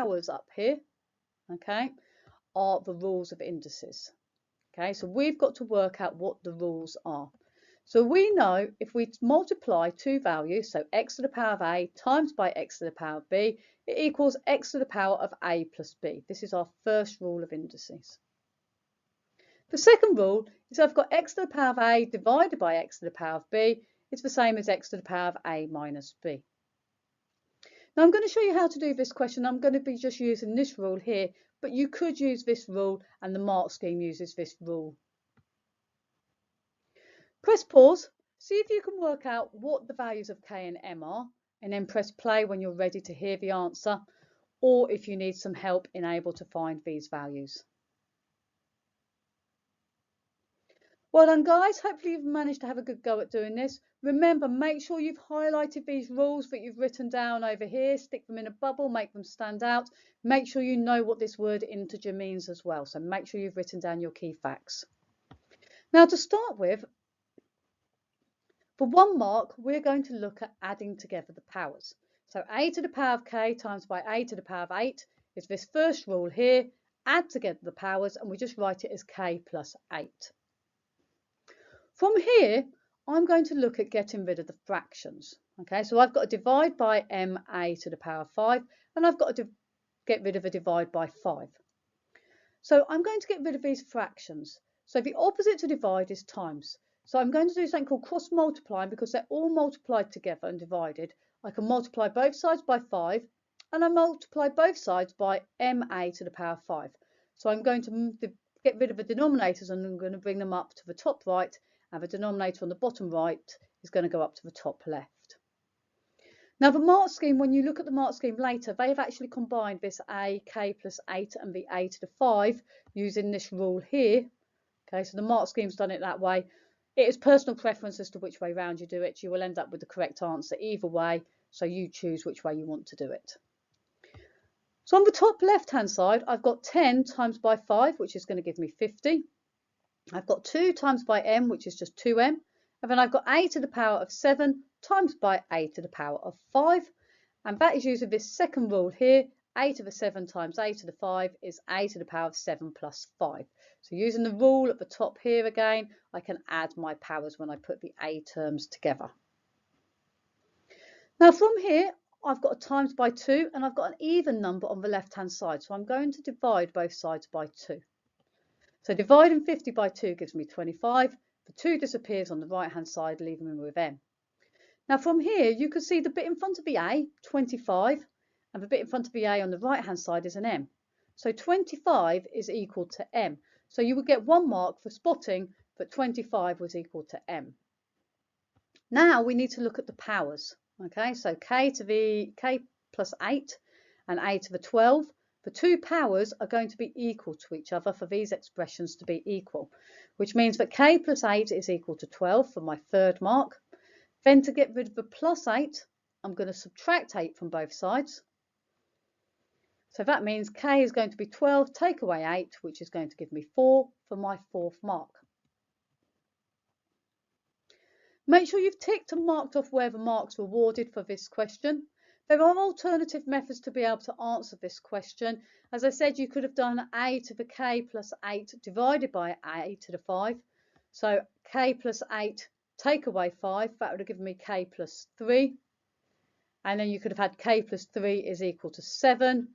powers up here, okay, are the rules of indices. Okay, so we've got to work out what the rules are. So we know if we multiply two values, so x to the power of a times by x to the power of b, it equals x to the power of a plus b. This is our first rule of indices. The second rule is I've got x to the power of a divided by x to the power of b. It's the same as x to the power of a minus b. Now I'm going to show you how to do this question. I'm going to be just using this rule here, but you could use this rule and the mark scheme uses this rule. Press pause, see if you can work out what the values of k and m are, and then press play when you're ready to hear the answer, or if you need some help in able to find these values. Well done guys, hopefully you've managed to have a good go at doing this. Remember, make sure you've highlighted these rules that you've written down over here, stick them in a bubble, make them stand out. Make sure you know what this word integer means as well, so make sure you've written down your key facts. Now to start with, for 1 mark, we're going to look at adding together the powers. So a to the power of k times by a to the power of 8 is this first rule here. Add together the powers and we just write it as k plus 8. From here, I'm going to look at getting rid of the fractions. Okay, so I've got to divide by ma to the power of 5 and I've got to get rid of a divide by 5. So I'm going to get rid of these fractions. So the opposite to divide is times. So I'm going to do something called cross multiplying because they're all multiplied together and divided. I can multiply both sides by 5 and I multiply both sides by ma to the power of 5. So I'm going to get rid of the denominators and I'm going to bring them up to the top right, and the denominator on the bottom right is going to go up to the top left. Now the mark scheme, when you look at the mark scheme later, they have actually combined this a, k plus 8 and the a to the 5 using this rule here. Okay, so the mark scheme's done it that way. It is personal preference as to which way round you do it. You will end up with the correct answer either way, so you choose which way you want to do it. So on the top left hand side, I've got 10 times by 5, which is going to give me 50. I've got 2 times by m, which is just 2m. And then I've got a to the power of 7 times by a to the power of 5. And that is using this second rule here. A to the 7 times a to the 5 is a to the power of 7 plus 5. So using the rule at the top here again, I can add my powers when I put the a terms together. Now from here, I've got a times by 2 and I've got an even number on the left hand side. So I'm going to divide both sides by 2. So dividing 50 by 2 gives me 25. The 2 disappears on the right hand side, leaving me with m. Now from here, you can see the bit in front of the a, 25, and the bit in front of the a on the right hand side is an m. So 25 is equal to m. So you would get 1 mark for spotting that 25 was equal to m. Now we need to look at the powers. Okay, so k plus 8 and a to the 12. The two powers are going to be equal to each other for these expressions to be equal, which means that k plus 8 is equal to 12 for my third mark. Then to get rid of the plus 8, I'm going to subtract 8 from both sides. So that means k is going to be 12, take away 8, which is going to give me 4 for my fourth mark. Make sure you've ticked and marked off where the marks were awarded for this question. There are alternative methods to be able to answer this question. As I said, you could have done a to the k plus 8 divided by a to the 5. So k plus 8 take away 5, that would have given me k plus 3. And then you could have had k plus 3 is equal to 7.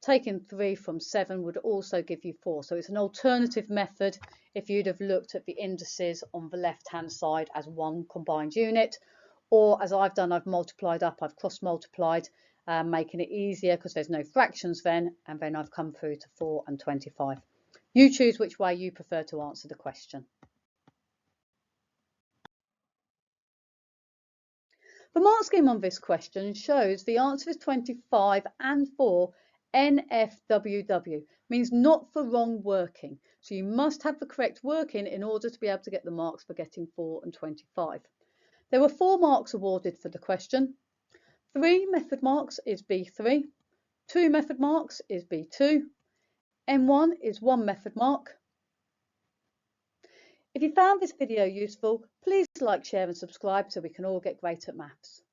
Taking 3 from 7 would also give you 4. So it's an alternative method if you'd have looked at the indices on the left hand side as one combined unit. Or as I've done, I've multiplied up, I've cross multiplied, making it easier because there's no fractions then, and then I've come through to 4 and 25. You choose which way you prefer to answer the question. The mark scheme on this question shows the answer is 25 and 4. NFWW means not for wrong working. So you must have the correct working in order to be able to get the marks for getting 4 and 25. There were 4 marks awarded for the question. 3 method marks is B3. 2 method marks is B2. M1 is 1 method mark. If you found this video useful, please like, share and subscribe so we can all get great at maths.